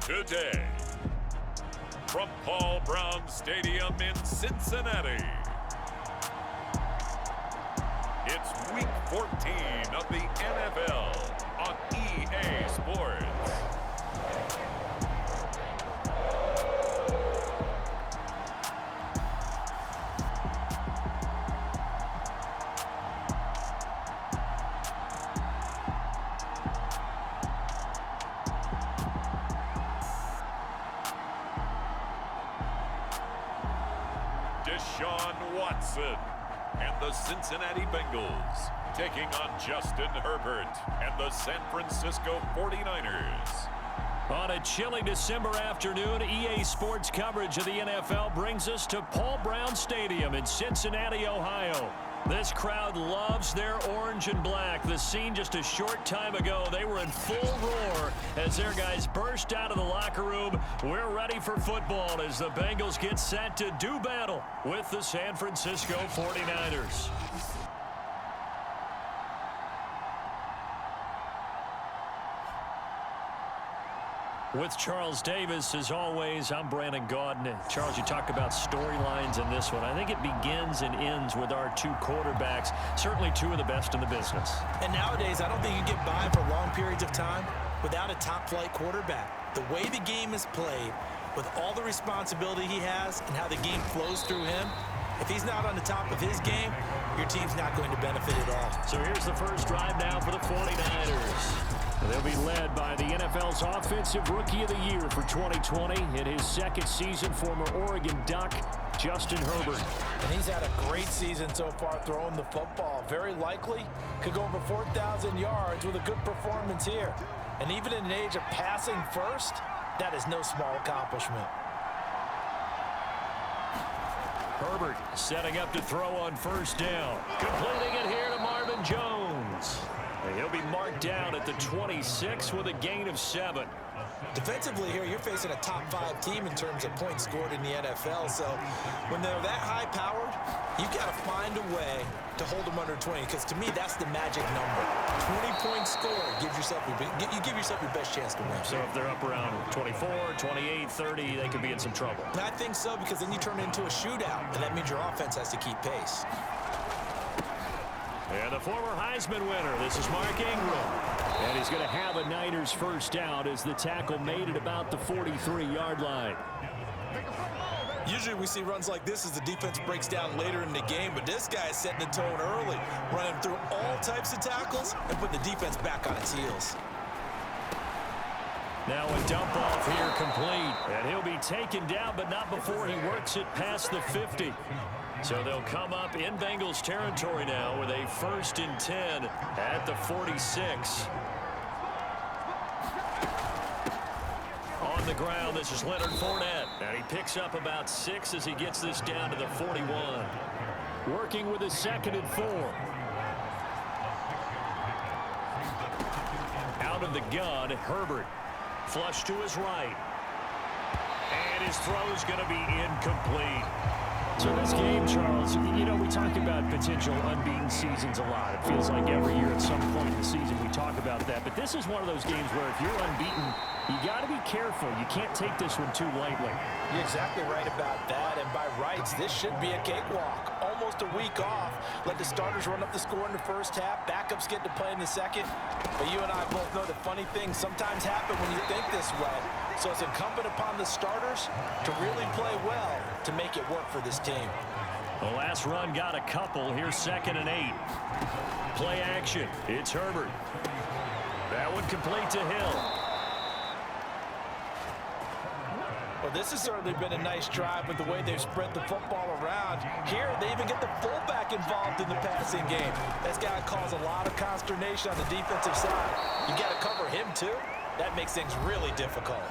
Today, from Paul Brown Stadium in Cincinnati, it's Week 14 of the NFL on EA Sports. Deshaun Watson and the Cincinnati Bengals taking on Justin Herbert and the San Francisco 49ers. On a chilly December afternoon, EA Sports coverage of the NFL brings us to Paul Brown Stadium in Cincinnati, Ohio. This crowd loves their orange and black. The scene just a short time ago, they were in full roar as their guys burst out of the locker room. We're ready for football as the Bengals get set to do battle with the San Francisco 49ers. With Charles Davis, as always, I'm Brandon Gaudin. Charles, you talk about storylines in this one. I think it begins and ends with our two quarterbacks, certainly two of the best in the business. And nowadays, I don't think you get by for long periods of time without a top-flight quarterback. The way the game is played, with all the responsibility he has and how the game flows through him, if he's not on the top of his game, your team's not going to benefit at all. So here's the first drive now for the 49ers. They'll be led by the NFL's Offensive Rookie of the Year for 2020. In his second season, former Oregon Duck, Justin Herbert. And he's had a great season so far throwing the football. Very likely could go over 4,000 yards with a good performance here. And even in an age of passing first, that is no small accomplishment. Herbert setting up to throw on first down. Completing it here to Marvin Jones. He'll be marked down at the 26 with a gain of 7. Defensively here, you're facing a top-5 team in terms of points scored in the NFL. So when they're that high-powered, you've got to find a way to hold them under 20. Because to me, that's the magic number. 20 points scored. You give yourself your best chance to win. So if they're up around 24, 28, 30, they could be in some trouble. I think so, because then you turn it into a shootout, and that means your offense has to keep pace. And the former Heisman winner, this is Mark Ingram. And he's going to have a Niners first down as the tackle made at about the 43-yard line. Usually we see runs like this as the defense breaks down later in the game, but this guy is setting the tone early, running through all types of tackles and putting the defense back on its heels. Now a dump off here complete. And he'll be taken down, but not before he works it past the 50. So they'll come up in Bengals territory now with a 1st and 10 at the 46. On the ground, this is Leonard Fournette. And he picks up about 6 as he gets this down to the 41. Working with his 2nd and 4. Out of the gun, Herbert. Flush to his right. And his throw's going to be incomplete. So this game, Charles, you know, we talk about potential unbeaten seasons a lot. It feels like every year at some point in the season we talk about that. But this is one of those games where if you're unbeaten, you got to be careful. You can't take this one too lightly. You're exactly right about that. And by rights, this should be a cakewalk. Almost a week off. Let the starters run up the score in the first half. Backups get to play in the second. But you and I both know the funny things sometimes happen when you think this way. So it's incumbent upon the starters to really play well to make it work for this team. The last run got a couple. Here's 2nd and 8. Play action. It's Herbert. That one complete to Hill. Well, this has certainly been a nice drive with the way they've spread the football around. Here, they even get the fullback involved in the passing game. That's got to cause a lot of consternation on the defensive side. You got to cover him, too. That makes things really difficult.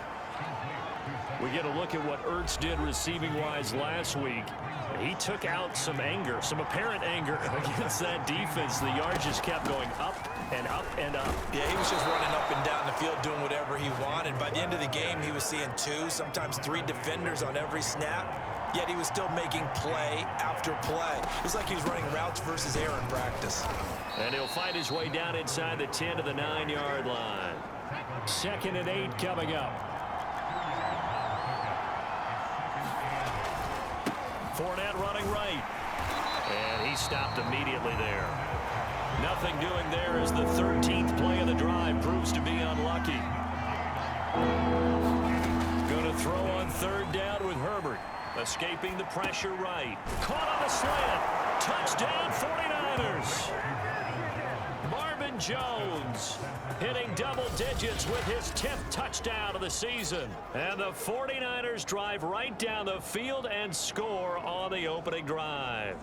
We get a look at what Ertz did receiving-wise last week. He took out some anger, some apparent anger against that defense. The yards just kept going up and up and up. Yeah, he was just running up and down the field doing whatever he wanted. By the end of the game, he was seeing 2, sometimes 3 defenders on every snap. Yet he was still making play after play. It was like he was running routes versus air in practice. And he'll fight his way down inside the 10 to the 9-yard line. 2nd and 8 coming up. Fournette running right. And he stopped immediately there. Nothing doing there as the 13th play of the drive proves to be unlucky. Going to throw on third down with Herbert. Escaping the pressure right. Caught on a slant. Touchdown 49ers. Marvin Jones hitting double digits with his 10th touchdown of the season. And the 49ers drive right down the field and score on the opening drive.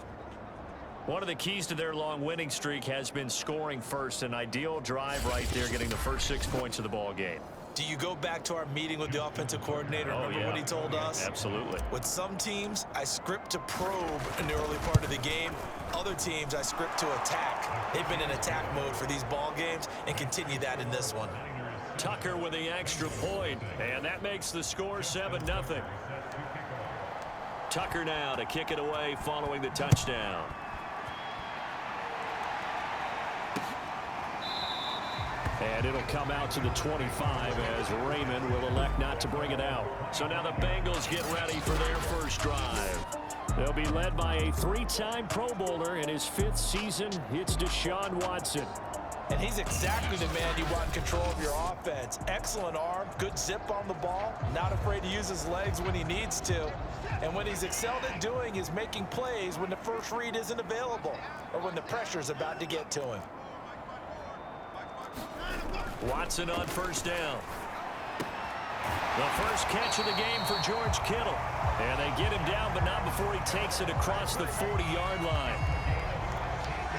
One of the keys to their long winning streak has been scoring first. An ideal drive right there, getting the first 6 points of the ball game. Do you go back to our meeting with the offensive coordinator? Remember what he told us? Absolutely. With some teams, I script to probe in the early part of the game. Other teams, I script to attack. They've been in attack mode for these ball games and continue that in this one. Tucker with the extra point, and that makes the score 7-0. Tucker now to kick it away following the touchdown. And it'll come out to the 25 as Raymond will elect not to bring it out. So now the Bengals get ready for their first drive. They'll be led by a 3-time Pro Bowler in his 5th season. It's Deshaun Watson. And he's exactly the man you want in control of your offense. Excellent arm, good zip on the ball, not afraid to use his legs when he needs to. And what he's excelled at doing is making plays when the first read isn't available or when the pressure's about to get to him. Watson on first down. The first catch of the game for George Kittle. And they get him down, but not before he takes it across the 40-yard line.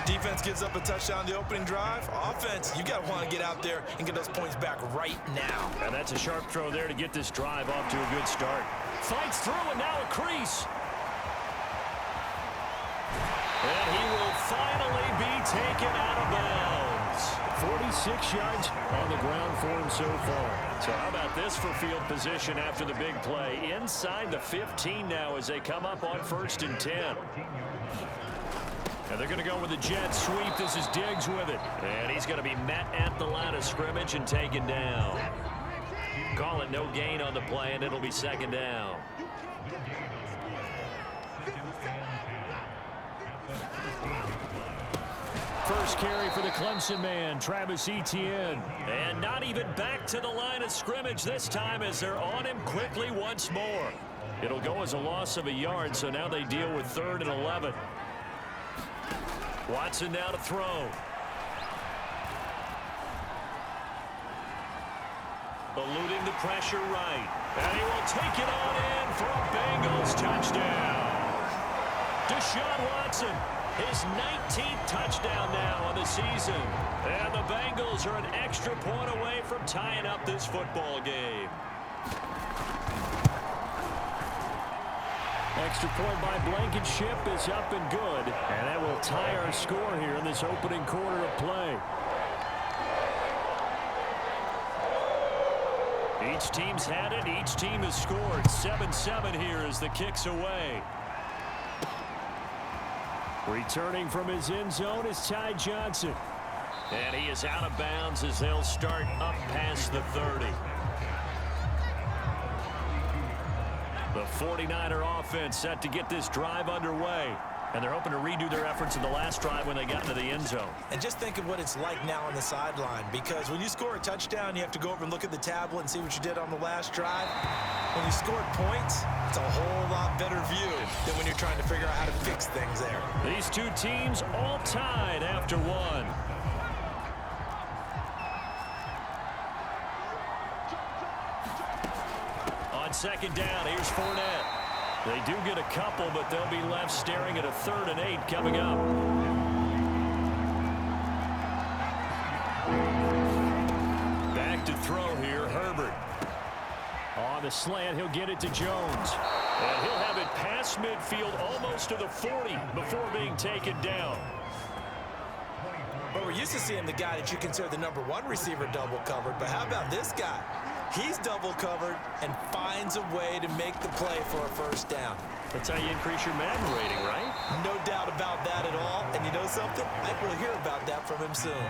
Defense gives up a touchdown the opening drive. Offense, you got to want to get out there and get those points back right now. And that's a sharp throw there to get this drive off to a good start. Fights through, and now a crease. And he will finally be taken out of bounds. 46 yards on the ground for him so far. So how about this for field position after the big play? Inside the 15 now as they come up on 1st and 10. And they're going to go with the jet sweep. This is Diggs with it. And he's going to be met at the line of scrimmage and taken down. Call it no gain on the play, and it'll be 2nd down. First carry for the Clemson man, Travis Etienne. And not even back to the line of scrimmage this time as they're on him quickly once more. It'll go as a loss of a yard, so now they deal with 3rd and 11. Watson now to throw. Eluding the pressure right. And he will take it on in for a Bengals touchdown. Deshaun Watson, his 19th touchdown now on the season. And the Bengals are an extra point away from tying up this football game. Extra point by Blankenship is up and good. And that will tie our score here in this opening quarter of play. Each team's had it. Each team has scored. 7-7 here as the kick's away. Returning from his end zone is Ty Johnson. And he is out of bounds as they'll start up past the 30. The 49er offense set to get this drive underway. And they're hoping to redo their efforts in the last drive when they got into the end zone. And just think of what it's like now on the sideline, because when you score a touchdown, you have to go over and look at the tablet and see what you did on the last drive. When you scored points, it's a whole lot better view than when you're trying to figure out how to fix things there. These two teams all tied after one. On 2nd down, here's Fournette. They do get a couple, but they'll be left staring at a 3rd and 8 coming up. Back to throw here, Herbert. On the slant, he'll get it to Jones. And he'll have it past midfield almost to the 40 before being taken down. But we're used to seeing the guy that you consider the #1 receiver double covered, but how about this guy? He's double covered and finds a way to make the play for a 1st down. That's how you increase your Madden rating, right? No doubt about that at all. And you know something? I think we'll hear about that from him soon.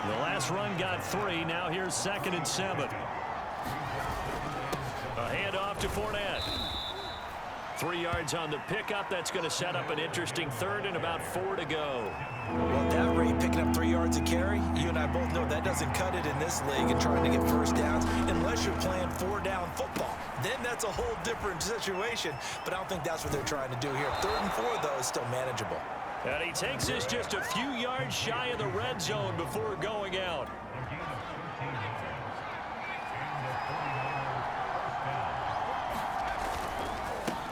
The last run got 3. Now here's 2nd and 7. A handoff to Fournette. 3 yards on the pickup. That's going to set up an interesting third and about 4 to go. Well, at that rate, picking up 3 yards a carry, you and I both know that doesn't cut it in this league and trying to get first downs unless you're playing 4-down football. Then that's a whole different situation, but I don't think that's what they're trying to do here. 3rd and 4, though, is still manageable. And he takes this just a few yards shy of the red zone before going out.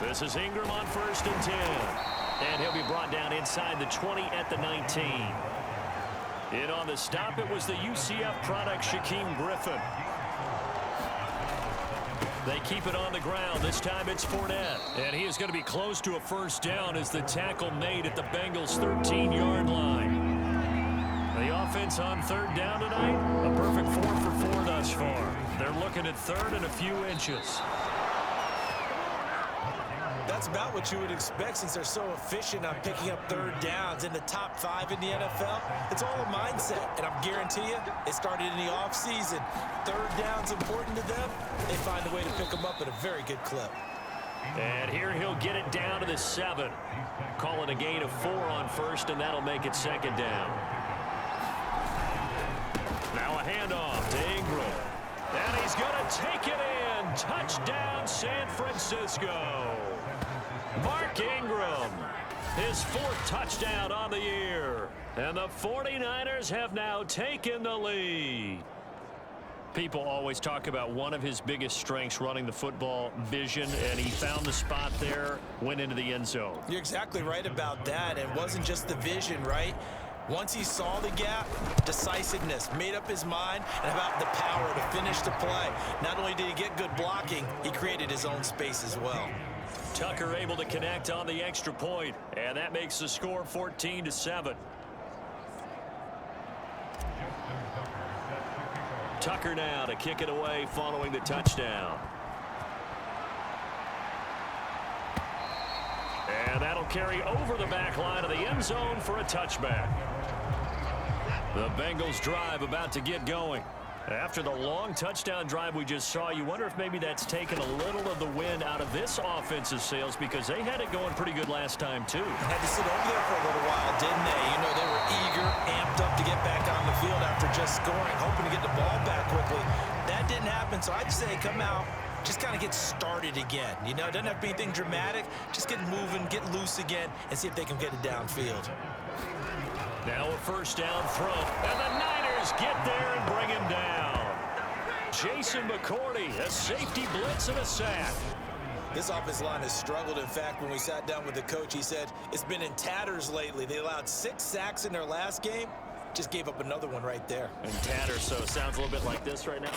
This is Ingram on 1st and 10. And he'll be brought down inside the 20 at the 19. In on the stop, it was the UCF product, Shaquem Griffin. They keep it on the ground. This time it's Fournette. And he is going to be close to a first down as the tackle made at the Bengals' 13-yard line. The offense on 3rd down tonight, a perfect 4 for 4 thus far. They're looking at 3rd and a few inches. That's about what you would expect since they're so efficient on picking up 3rd downs in the top 5 in the NFL. It's all a mindset, and I guarantee you, it started in the offseason. 3rd down's important to them. They find a way to pick them up at a very good clip. And here he'll get it down to the 7. Call it a gain of 4 on 1st, and that'll make it 2nd down. Now a handoff to Ingram. And he's going to take it in. Touchdown, San Francisco. Mark Ingram, his 4th touchdown on the year. And the 49ers have now taken the lead. People always talk about one of his biggest strengths running the football, vision, and he found the spot there, went into the end zone. You're exactly right about that. It wasn't just the vision, right? Once he saw the gap, decisiveness, made up his mind, and about the power to finish the play. Not only did he get good blocking, he created his own space as well. Tucker able to connect on the extra point, and that makes the score 14-7. Tucker now to kick it away following the touchdown. And that'll carry over the back line of the end zone for a touchback. The Bengals drive about to get going. After the long touchdown drive we just saw, you wonder if maybe that's taken a little of the wind out of this offensive sails because they had it going pretty good last time, too. Had to sit over there for a little while, didn't they? You know, they were eager, amped up to get back on the field after just scoring, hoping to get the ball back quickly. That didn't happen, so I'd say come out, just kind of get started again. You know, it doesn't have to be anything dramatic. Just get moving, get loose again, and see if they can get it downfield. Now a first down throw, and the Niners get there and bring him down. Jason McCourty, a safety blitz and a sack. This offensive line has struggled. In fact, when we sat down with the coach, he said it's been in tatters lately. They allowed 6 sacks in their last game. Just gave up another one right there. And tatters, so it sounds a little bit like this right now.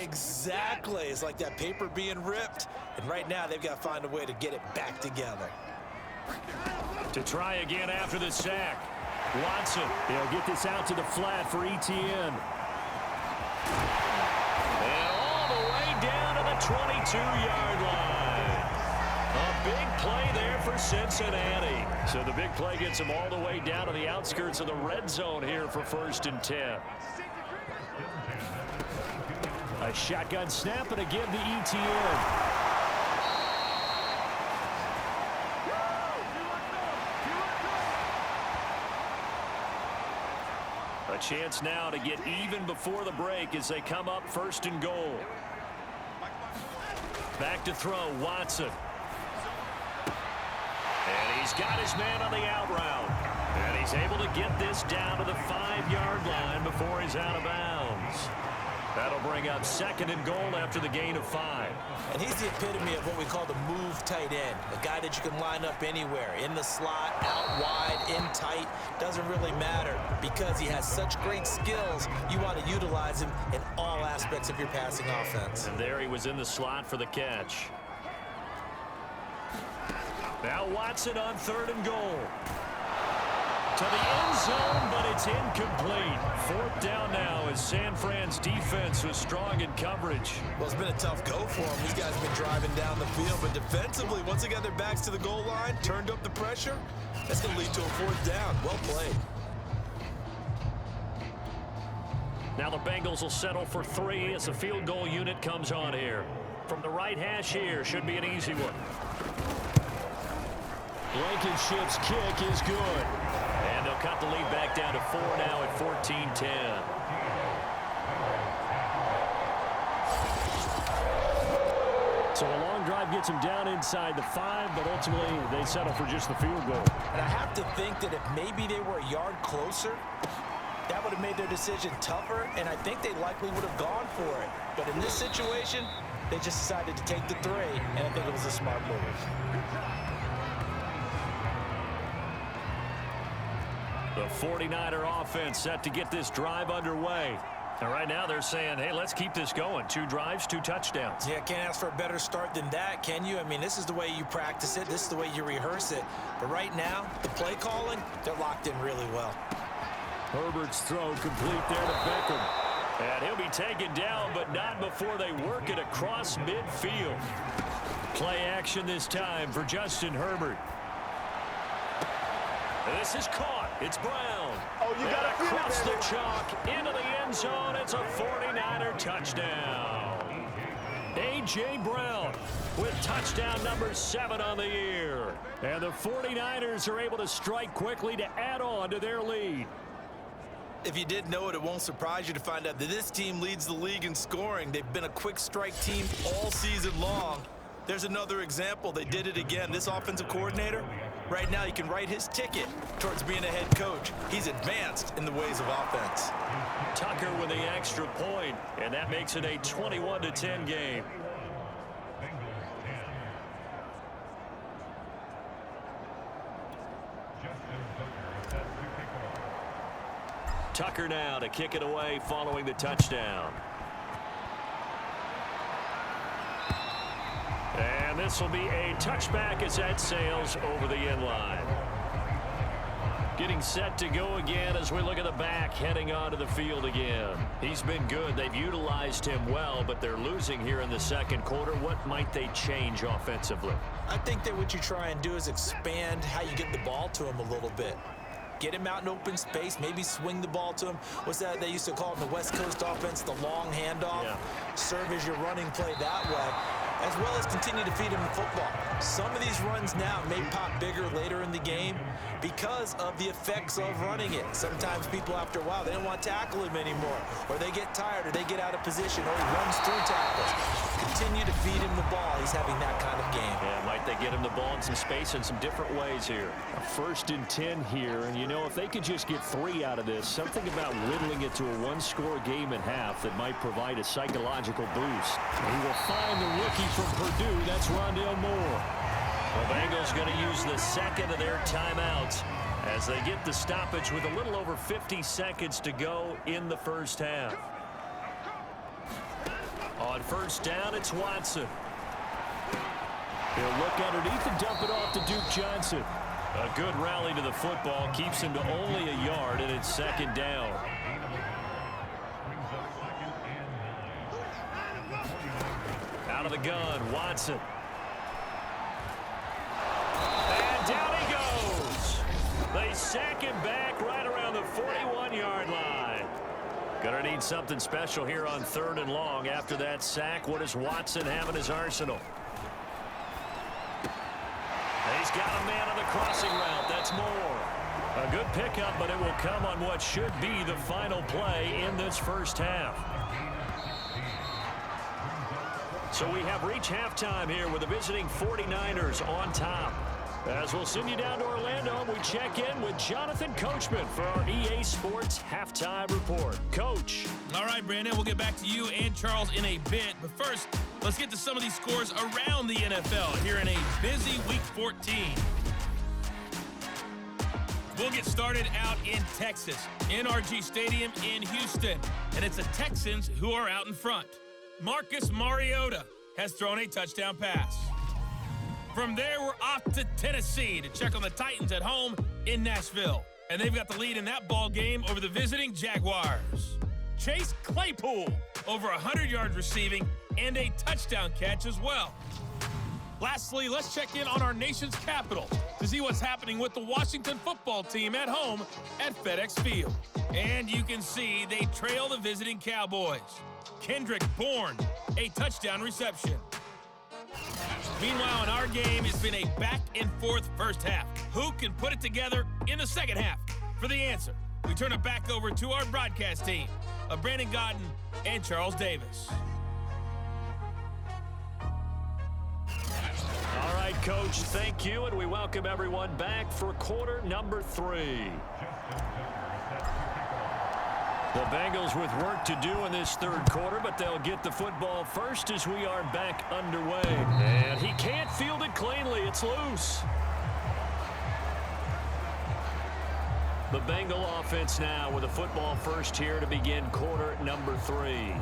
Exactly. It's like that paper being ripped. And right now, they've got to find a way to get it back together. To try again after the sack. Watson, he'll get this out to the flat for Etienne. And all the way down to the 22-yard line. A big play there for Cincinnati. So the big play gets them all the way down to the outskirts of the red zone here for 1st and 10. A shotgun snap and a give to Etienne. A chance now to get even before the break as they come up 1st and goal. Back to throw, Watson. And he's got his man on the out route. And he's able to get this down to the 5-yard line before he's out of bounds. That'll bring up 2nd and goal after the gain of 5. And he's the epitome of what we call the move tight end. A guy that you can line up anywhere. In the slot, out wide, in tight. Doesn't really matter. Because he has such great skills, you want to utilize him in all aspects of your passing offense. And there he was in the slot for the catch. Now Watson on 3rd and goal. To the end zone, but it's incomplete. 4th down now as San Fran's defense was strong in coverage. Well, it's been a tough go for them. These guys have been driving down the field, but defensively, once they got their backs to the goal line, turned up the pressure, that's going to lead to a 4th down. Well played. Now the Bengals will settle for 3 as the field goal unit comes on here. from the right hash here. Should be an easy one. Blankenship's kick is good. And they'll cut the lead back down to 4 now at 14-10. So a long drive gets them down inside the 5, but ultimately they settle for just the field goal. And I have to think that if maybe they were a yard closer, that would have made their decision tougher, and I think they likely would have gone for it. But in this situation, they just decided to take the 3, and I think it was a smart move. The 49er offense set to get this drive underway. And right now they're saying, hey, let's keep this going. 2 drives, 2 touchdowns. Yeah, can't ask for a better start than that, can you? I mean, this is the way you practice it. This is the way you rehearse it. But right now, the play calling, they're locked in really well. Herbert's throw complete there to Beckham. And he'll be taken down, but not before they work it across midfield. Play action this time for Justin Herbert. This is caught. It's Brown. Oh, you got to across the chalk into the end zone. It's a 49er touchdown. A.J. Brown with touchdown number 7 on the year. And the 49ers are able to strike quickly to add on to their lead. If you didn't know it, it won't surprise you to find out that this team leads the league in scoring. They've been a quick strike team all season long. There's another example. They did it again. This offensive coordinator, right now he can write his ticket towards being a head coach. He's advanced in the ways of offense. Tucker with the extra point, and that makes it a 21-10 game. Tucker now to kick it away following the touchdown. And this will be a touchback as that sails over the end line. Getting set to go again as we look at the back heading onto the field again. He's been good. They've utilized him well, but they're losing here in the second quarter. What might they change offensively? I think that what you try and do is expand how you get the ball to him a little bit. Get him out in open space, maybe swing the ball to him. What's that they used to call in the West Coast offense, the long handoff? Yeah. Serve as your running play that way, as well as continue to feed him the football. Some of these runs now may pop bigger later in the game because of the effects of running it. Sometimes people, after a while, they don't want to tackle him anymore, or they get tired, or they get out of position, or he runs through tackles. Continue to feed him the ball. He's having that kind of game. Yeah, might they get him the ball in some space in some different ways here. A 1st and 10 here, and you know, if they could just get 3 out of this, something about whittling it to a 1-score game at half that might provide a psychological boost. He will find the rookie from Purdue. That's Rondale Moore. The Bengals going to use the 2nd of their timeouts as they get the stoppage with a little over 50 seconds to go in the first half. On 1st down, it's Watson. He'll look underneath and dump it off to Duke Johnson. A good rally to the football keeps him to only a yard, and it's 2nd down. Out of the gun, Watson. And down he goes. They sack him back right around the 41-yard line. Gonna need something special here on 3rd and long. After that sack, what does Watson have in his arsenal? He's got a man on the crossing route. That's Moore. A good pickup, but it will come on what should be the final play in this first half. So we have reached halftime here with the visiting 49ers on top. As we'll send you down to Orlando, we check in with Jonathan Coachman for our EA Sports Halftime Report. Coach. All right, Brandon, we'll get back to you and Charles in a bit. But first, let's get to some of these scores around the NFL here in a busy Week 14. We'll get started out in Texas, NRG Stadium in Houston. And it's the Texans who are out in front. Marcus Mariota has thrown a touchdown pass. From there, we're off to Tennessee to check on the Titans at home in Nashville. And they've got the lead in that ball game over the visiting Jaguars. Chase Claypool, over 100 yards receiving and a touchdown catch as well. Lastly, let's check in on our nation's capital to see what's happening with the Washington football team at home at FedEx Field. And you can see they trail the visiting Cowboys. Kendrick Bourne, a touchdown reception. Meanwhile, in our game, it's been a back-and-forth first half. Who can put it together in the second half? For the answer, we turn it back over to our broadcast team of Brandon Godden and Charles Davis. All right, Coach, thank you, and we welcome everyone back for quarter number 3. The Bengals with work to do in this third quarter, but they'll get the football first as we are back underway. And he can't field it cleanly. It's loose. The Bengal offense now with a football first here to begin quarter number 3.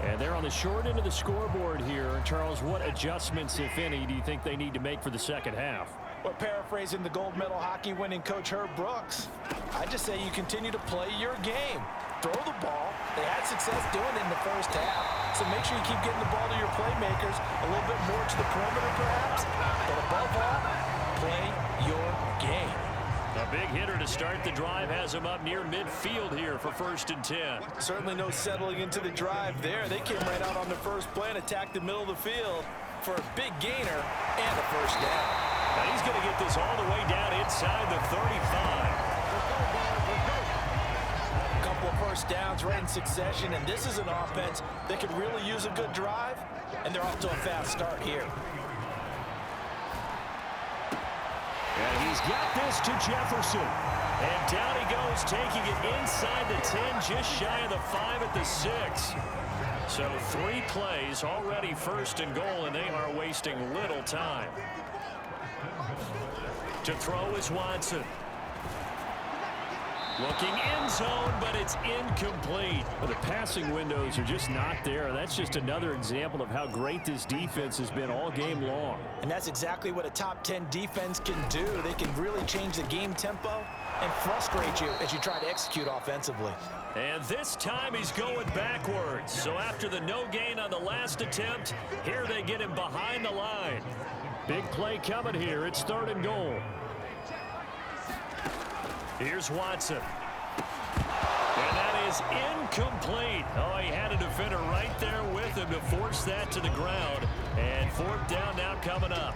And they're on the short end of the scoreboard here. Charles, what adjustments, if any, do you think they need to make for the second half? Well, paraphrasing the gold medal hockey winning coach Herb Brooks, I just say you continue to play your game. Throw the ball. They had success doing it in the first half, so make sure you keep getting the ball to your playmakers, a little bit more to the perimeter perhaps, but above all, play your game. A big hitter to start the drive has him up near midfield here for 1st and 10. Certainly no settling into the drive there. They came right out on the first play and attacked the middle of the field for a big gainer and a first down. Now he's going to get this all the way down inside the 35. A couple of first downs right in succession, and this is an offense that could really use a good drive, and they're off to a fast start here. And he's got this to Jefferson. And down he goes, taking it inside the 10, just shy of the 5 at the 6. So 3 plays, already 1st and goal, and they are wasting little time. To throw is Watson. Looking end zone, but it's incomplete. Well, the passing windows are just not there. That's just another example of how great this defense has been all game long. And that's exactly what a top 10 defense can do. They can really change the game tempo and frustrate you as you try to execute offensively. And this time he's going backwards. So after the no gain on the last attempt, here they get him behind the line. Big play coming here. It's 3rd and goal. Here's Watson. And that is incomplete. Oh, he had a defender right there with him to force that to the ground. And 4th down now coming up.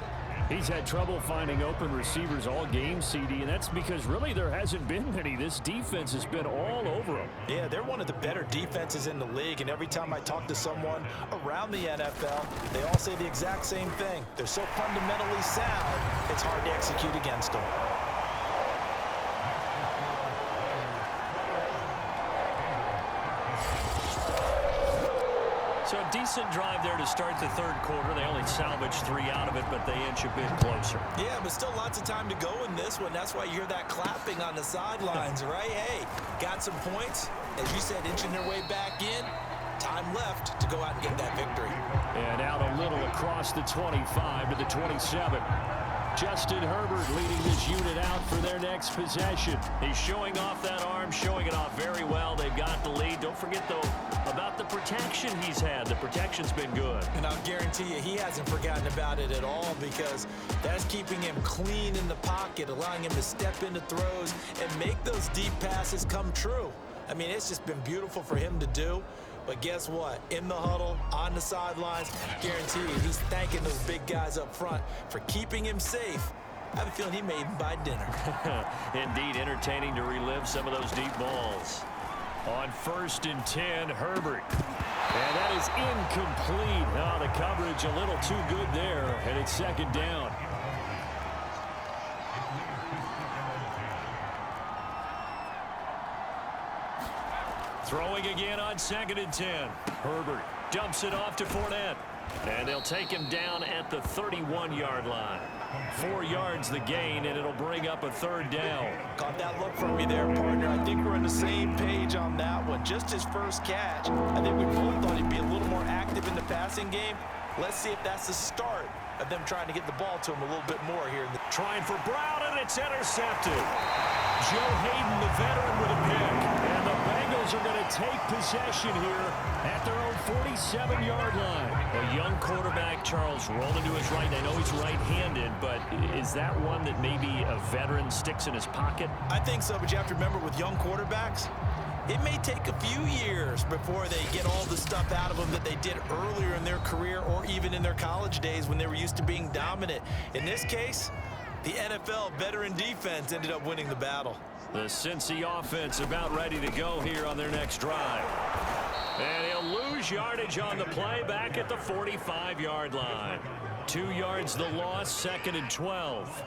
He's had trouble finding open receivers all game, CD, and that's because really there hasn't been many. This defense has been all over them. Yeah, they're one of the better defenses in the league, and every time I talk to someone around the NFL, they all say the exact same thing. They're so fundamentally sound, it's hard to execute against them. So a decent drive there to start the third quarter. They only salvaged 3 out of it, but they inch a bit closer. Yeah, but still lots of time to go in this one. That's why you hear that clapping on the sidelines, right? Hey, got some points. As you said, inching their way back in. Time left to go out and get that victory. And out a little across the 25 to the 27. Justin Herbert leading this unit out for their next possession. He's showing off that arm, showing it off very well. They've got the lead. Don't forget, though, about the protection he's had. The protection's been good. And I'll guarantee you he hasn't forgotten about it at all, because that's keeping him clean in the pocket, allowing him to step into throws and make those deep passes come true. I mean, it's just been beautiful for him to do. But guess what? In the huddle, on the sidelines, guarantee you he's thanking those big guys up front for keeping him safe. I have a feeling he may even buy dinner. Indeed, entertaining to relive some of those deep balls. On 1st and 10, Herbert. And that is incomplete. Oh, the coverage a little too good there, and it's 2nd down. Throwing again on 2nd and 10. Herbert dumps it off to Fournette. And they'll take him down at the 31-yard line. 4 yards the gain, and it'll bring up a 3rd down. Caught that look from me there, partner. I think we're on the same page on that one. Just his first catch. I think we both thought he'd be a little more active in the passing game. Let's see if that's the start of them trying to get the ball to him a little bit more here. Trying for Brown, and it's intercepted. Joe Hayden, the veteran, with a pick. And the Bengals are going to take possession here at their own 47-yard line. A young quarterback, Charles, rolling to his right. I know he's right-handed, but is that one that maybe a veteran sticks in his pocket? I think so, but you have to remember with young quarterbacks, It may take a few years before they get all the stuff out of them that they did earlier in their career or even in their college days when they were used to being dominant. In this case, the NFL veteran defense ended up winning the battle. The Cincy offense about ready to go here on their next drive. And he'll lose yardage on the play back at the 45-yard line. 2 yards the loss, 2nd and 12.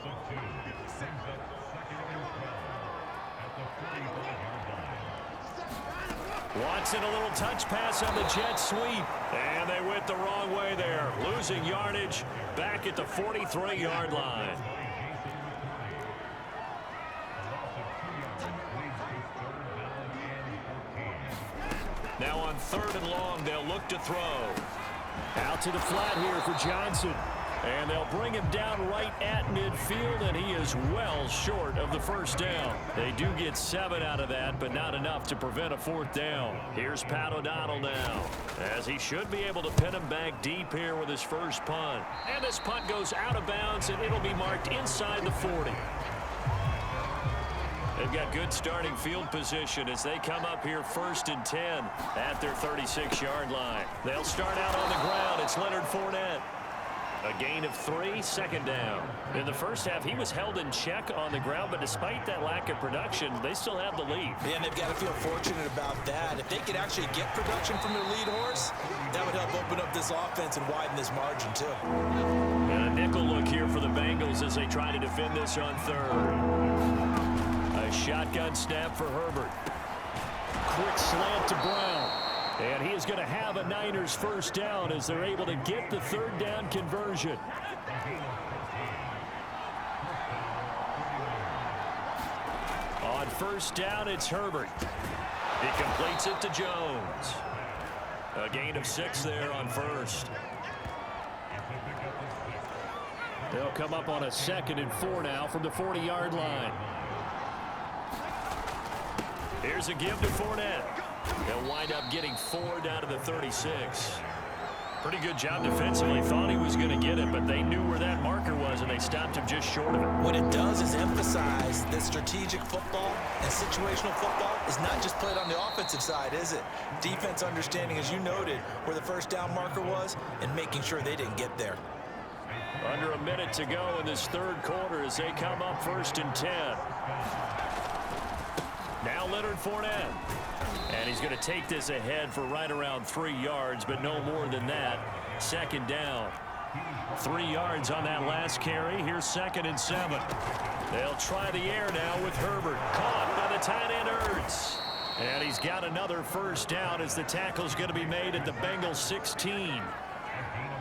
Watson a little touch pass on the jet sweep. And they went the wrong way there. Losing yardage back at the 43-yard line. Now on 3rd and long, they'll look to throw. Out to the flat here for Johnson. And they'll bring him down right at midfield, and he is well short of the first down. They do get 7 out of that, but not enough to prevent a 4th down. Here's Pat O'Donnell now, as he should be able to pin him back deep here with his first punt. And this punt goes out of bounds, and it'll be marked inside the 40. They've got good starting field position as they come up here 1st and 10 at their 36-yard line. They'll start out on the ground. It's Leonard Fournette. A gain of 3, 2nd down. In the first half, he was held in check on the ground, but despite that lack of production, they still have the lead. Yeah, and they've got to feel fortunate about that. If they could actually get production from their lead horse, that would help open up this offense and widen this margin, too. And a nickel look here for the Bengals as they try to defend this on 3rd. A shotgun snap for Herbert. Quick slant to Brown. And he is going to have a Niners first down as they're able to get the 3rd down conversion. On 1st down, it's Herbert. He completes it to Jones. A gain of 6 there on 1st. They'll come up on a 2nd and 4 now from the 40-yard line. Here's a give to Fournette. They'll wind up getting 4 down to the 36. Pretty good job defensively. Thought he was going to get it, but they knew where that marker was, and they stopped him just short of it. What it does is emphasize that strategic football and situational football is not just played on the offensive side, is it? Defense understanding, as you noted, where the first down marker was and making sure they didn't get there. Under a minute to go in this 3rd quarter as they come up 1st and 10. Now Leonard Fournette. And he's going to take this ahead for right around 3 yards, but no more than that. 2nd down. 3 yards on that last carry. Here's 2nd and 7. They'll try the air now with Herbert. Caught by the tight end Ertz. And he's got another first down as the tackle's going to be made at the Bengals 16.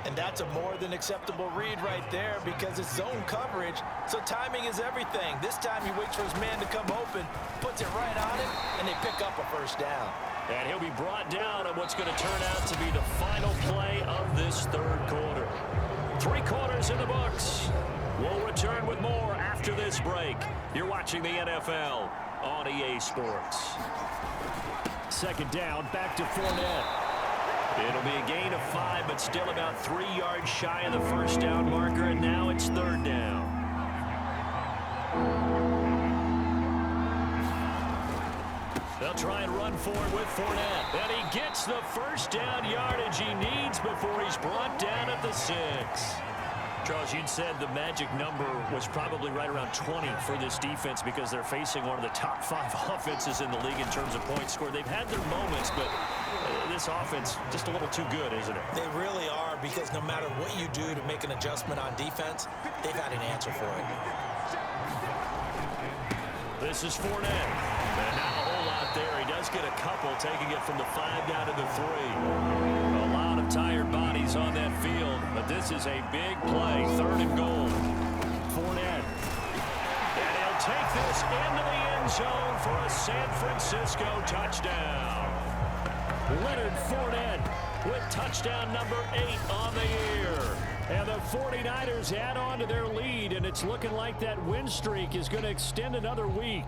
And that's a more than acceptable read right there because it's zone coverage, so timing is everything. This time he waits for his man to come open, puts it right on him, and they pick up a first down. And he'll be brought down on what's going to turn out to be the final play of this 3rd quarter. 3 quarters in the books. We'll return with more after this break. You're watching the NFL on EA Sports. 2nd down, back to Fournette. It'll be a gain of 5, but still about 3 yards shy of the first down marker, and now it's 3rd down. They'll try and run forward with Fournette, and he gets the first down yardage he needs before he's brought down at the 6. Charles, you'd said the magic number was probably right around 20 for this defense because they're facing one of the top 5 offenses in the league in terms of points scored. They've had their moments, but this offense just a little too good, isn't it? They really are, because no matter what you do to make an adjustment on defense, they've had an answer for it. This is Fournette. And not a whole lot there. He does get a couple, taking it from the 5 down to the 3. A lot of tired bodies on that field, but this is a big play. 3rd and goal. Fournette. And he'll take this into the end zone for a San Francisco touchdown. Leonard Fournette with touchdown number 8 on the year. And the 49ers add on to their lead, and it's looking like that win streak is going to extend another week.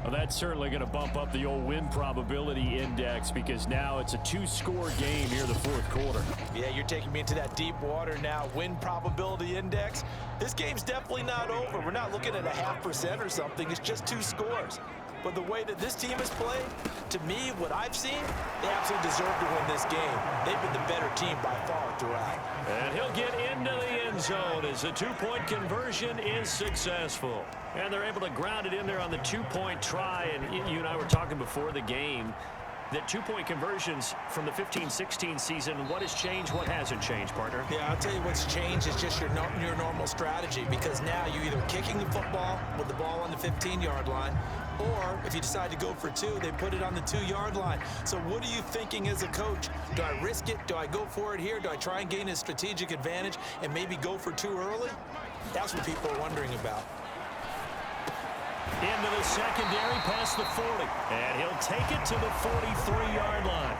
Well, that's certainly going to bump up the old win probability index because now it's a 2-score game here in the 4th quarter. Yeah, you're taking me into that deep water now. Win probability index. This game's definitely not over. We're not looking at a 0.5% or something. It's just 2 scores. But the way that this team has played, to me, what I've seen, they absolutely deserve to win this game. They've been the better team by far throughout. And he'll get into the end zone as the two-point conversion is successful. And they're able to ground it in there on the two-point try. And you and I were talking before the game that two-point conversions from the 15-16 season, what has changed, what hasn't changed, partner? Yeah, I'll tell you what's changed is just your normal strategy, because now you're either kicking the football with the ball on the 15-yard line, or if you decide to go for two, they put it on the 2-yard line. So what are you thinking as a coach? Do I risk it? Do I go for it here? Do I try and gain a strategic advantage and maybe go for two early? That's what people are wondering about. Into the secondary, past the 40. And he'll take it to the 43-yard line.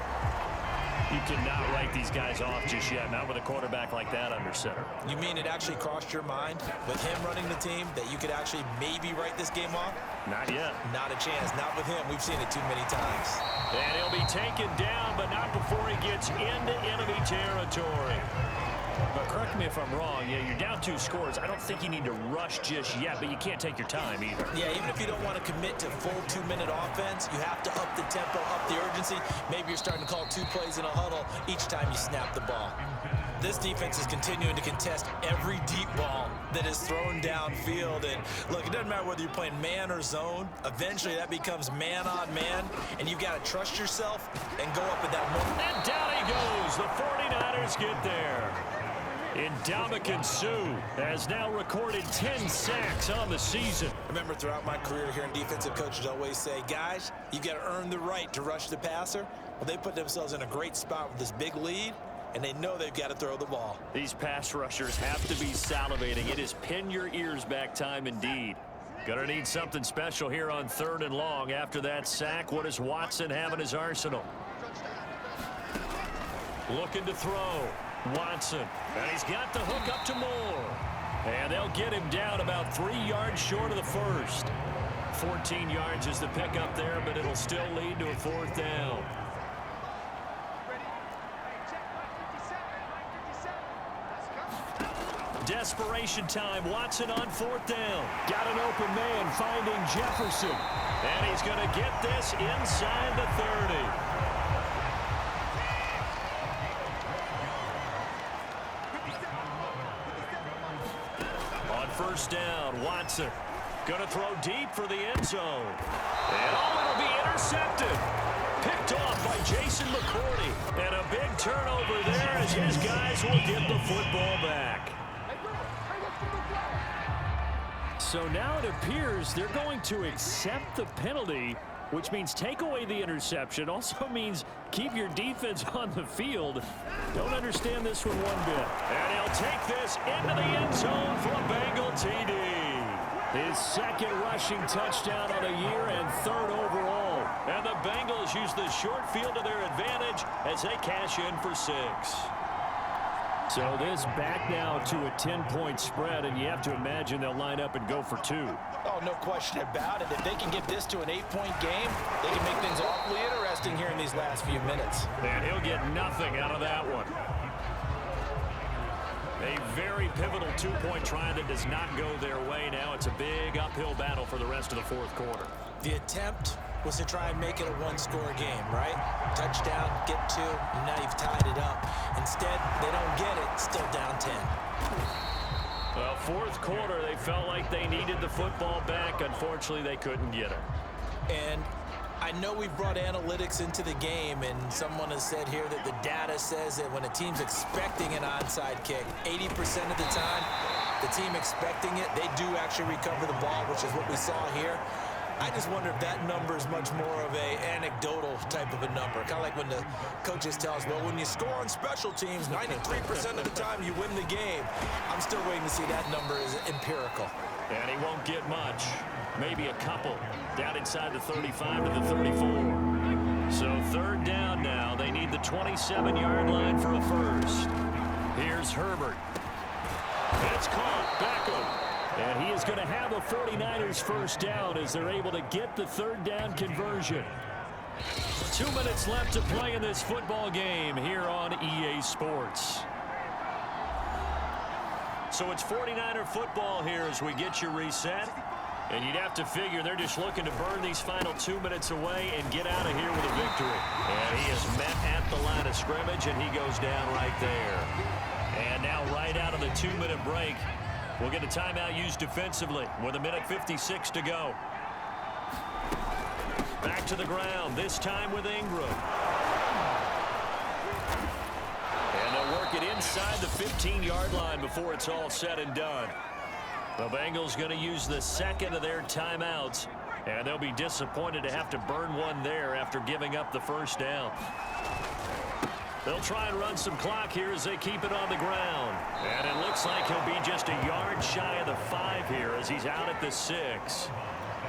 You cannot write these guys off just yet, not with a quarterback like that under center. You mean it actually crossed your mind with him running the team that you could actually maybe write this game off? Not yet. Not a chance. Not with him. We've seen it too many times. And he'll be taken down, but not before he gets into enemy territory. But correct me if I'm wrong. Yeah, you're down 2 scores. I don't think you need to rush just yet, but you can't take your time either. Yeah, even if you don't want to commit to full 2-minute offense, you have to up the tempo, up the urgency. Maybe you're starting to call 2 plays in a huddle each time you snap the ball. This defense is continuing to contest every deep ball that is thrown downfield. And look, it doesn't matter whether you're playing man or zone. Eventually, that becomes man on man, and you've got to trust yourself and go up at that moment. And down he goes. The 49ers get there. Ndamukong Suh has now recorded 10 sacks on the season. I remember throughout my career hearing defensive coaches always say, guys, you got to earn the right to rush the passer. Well, they put themselves in a great spot with this big lead, and they know they've got to throw the ball. These pass rushers have to be salivating. It is pin your ears back time indeed. Gonna need something special here on 3rd and long. After that sack, what does Watson have in his arsenal? Looking to throw. Watson, and he's got the hook up to Moore. And they'll get him down about 3 yards short of the first. 14 yards is the pickup there, but it'll still lead to a 4th down. Desperation time. Watson on 4th down. Got an open man finding Jefferson. And he's going to get this inside the 30. First down, Watson going to throw deep for the end zone. And it'll be intercepted. Picked off by Jason McCourty. And a big turnover there as his guys will get the football back. So now it appears they're going to accept the penalty, which means take away the interception. Also means keep your defense on the field. Don't understand this one one bit. And he'll take this into the end zone for a Bengal TD. His 2nd rushing touchdown on the year and 3rd overall. And the Bengals use the short field to their advantage as they cash in for 6. So this back now to a 10-point spread, and you have to imagine they'll line up and go for 2. Oh, no question about it. If they can get this to an 8-point game, they can make things awfully interesting here in these last few minutes. And he'll get nothing out of that one. A very pivotal 2-point try that does not go their way. Now it's a big uphill battle for the rest of the 4th quarter. The attempt was to try and make it a 1-score game, right? Touchdown, get 2, and now you've tied it up. Instead, they don't get it, still down 10. Well, 4th quarter, they felt like they needed the football back. Unfortunately, they couldn't get it. And I know we've brought analytics into the game, and someone has said here that the data says that when a team's expecting an onside kick, 80% of the time, the team expecting it, they do actually recover the ball, which is what we saw here. I just wonder if that number is much more of a anecdotal type of a number. Kind of like when the coaches tell us, well, when you score on special teams, 93% of the time you win the game. I'm still waiting to see that number is empirical. And he won't get much. Maybe a couple. Down inside the 35 to the 34. So 3rd down now. They need the 27-yard line for a first. Here's Herbert. It's caught. Beckham. And he is going to have a 49ers first down as they're able to get the 3rd down conversion. 2 minutes left to play in this football game here on EA Sports. So it's 49er football here as we get you reset. And you'd have to figure they're just looking to burn these final 2 minutes away and get out of here with a victory. And he is met at the line of scrimmage, and he goes down right there. And now right out of the 2-minute break, we'll get a timeout used defensively with 1:56 to go. Back to the ground, this time with Ingram. And they'll work it inside the 15-yard line before it's all said and done. The Bengals going to use the second of their timeouts, and they'll be disappointed to have to burn one there after giving up the first down. They'll try and run some clock here as they keep it on the ground. And it looks like he'll be just a yard shy of the 5 here as he's out at the 6.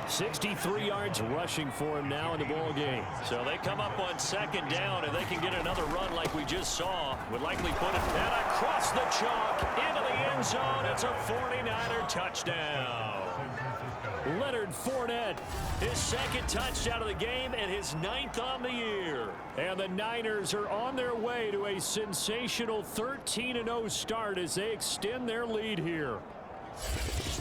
63 yards rushing for him now in the ball game. So they come up on second down, and they can get another run like we just saw. Would likely put it and across the chalk into the end zone. It's a 49er touchdown. Leonard Fournette, his second touchdown of the game and his 9th on the year. And the Niners are on their way to a sensational 13-0 start as they extend their lead here.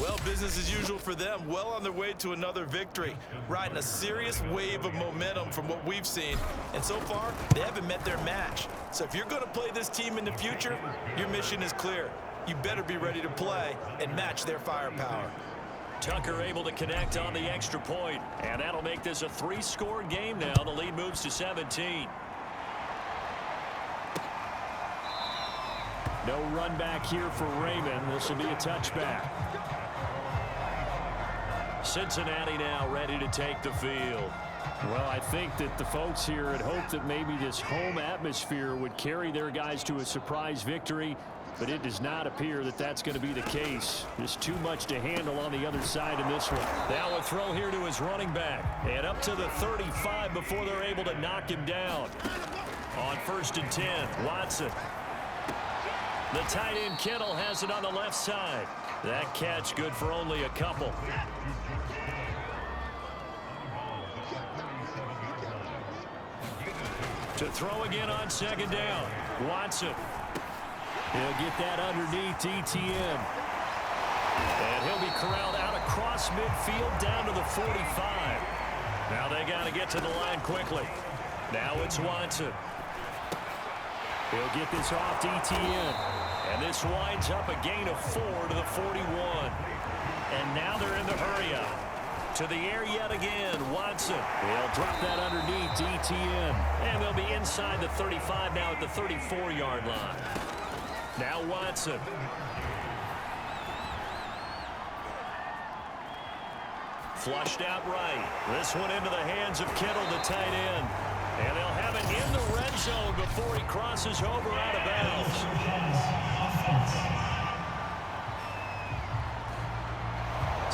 Well, business as usual for them. Well on their way to another victory. Riding a serious wave of momentum from what we've seen. And so far, they haven't met their match. So if you're going to play this team in the future, your mission is clear. You better be ready to play and match their firepower. Tucker able to connect on the extra point. And that'll make this a 3-score game now. The lead moves to 17. No run back here for Raymond. This will be a touchback. Cincinnati now ready to take the field. Well, I think that the folks here had hoped that maybe this home atmosphere would carry their guys to a surprise victory, but it does not appear that that's going to be the case. There's too much to handle on the other side in this one. Now a throw here to his running back, and up to the 35 before they're able to knock him down. On 1st and 10, Watson. The tight end Kittle has it on the left side. That catch good for only a couple. To throw again on second down. Watson. He'll get that underneath ETN. And he'll be corralled out across midfield down to the 45. Now they got to get to the line quickly. Now it's Watson. He'll get this off to ETN. And this winds up a gain of 4 to the 41. And now they're in the hurry-up. To the air yet again, Watson. He'll drop that underneath to ETN. And they'll be inside the 35 now at the 34-yard line. Now Watson. Flushed out right. This one into the hands of Kittle, the tight end. And they'll have it in the red zone before he crosses over out of bounds.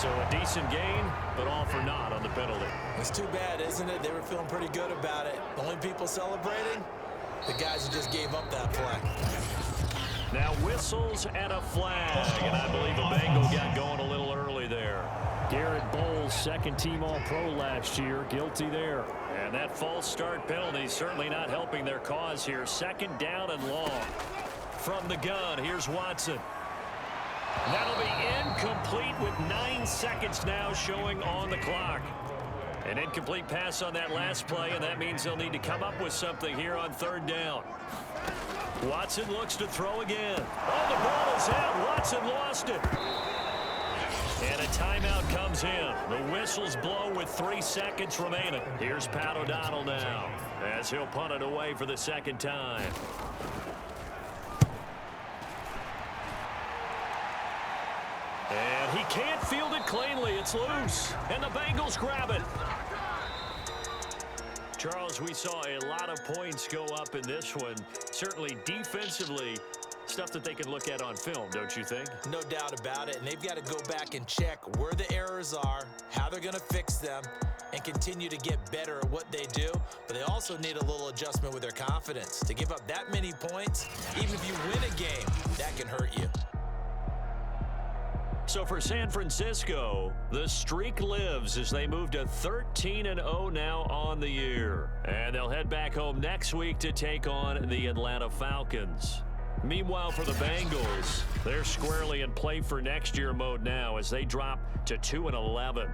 So a decent gain, but all for naught on the penalty. It's too bad, isn't it? They were feeling pretty good about it. The only people celebrating, the guys who just gave up that play. Now whistles and a flag, and I believe a Bengal got going a little early there. Garrett Bowles, second-team All-Pro last year, guilty there. And that false start penalty certainly not helping their cause here. Second down and long. From the gun, here's Watson. That'll be incomplete with 9 seconds now showing on the clock. An incomplete pass on that last play, and that means they'll need to come up with something here on third down. Watson looks to throw again. Oh, the ball is out. Watson lost it. And a timeout comes in. The whistles blow with 3 seconds remaining. Here's Pat O'Donnell now as he'll punt it away for the second time. And he can't field it cleanly. It's loose. And the Bengals grab it. Charles, we saw a lot of points go up in this one. Certainly defensively, stuff that they can look at on film, don't you think? No doubt about it. And they've got to go back and check where the errors are, how they're going to fix them, and continue to get better at what they do. But they also need a little adjustment with their confidence. To give up that many points, even if you win a game, that can hurt you. So for San Francisco, the streak lives as they move to 13-0 now on the year. And they'll head back home next week to take on the Atlanta Falcons. Meanwhile, for the Bengals, they're squarely in play for next year mode now as they drop to 2-11.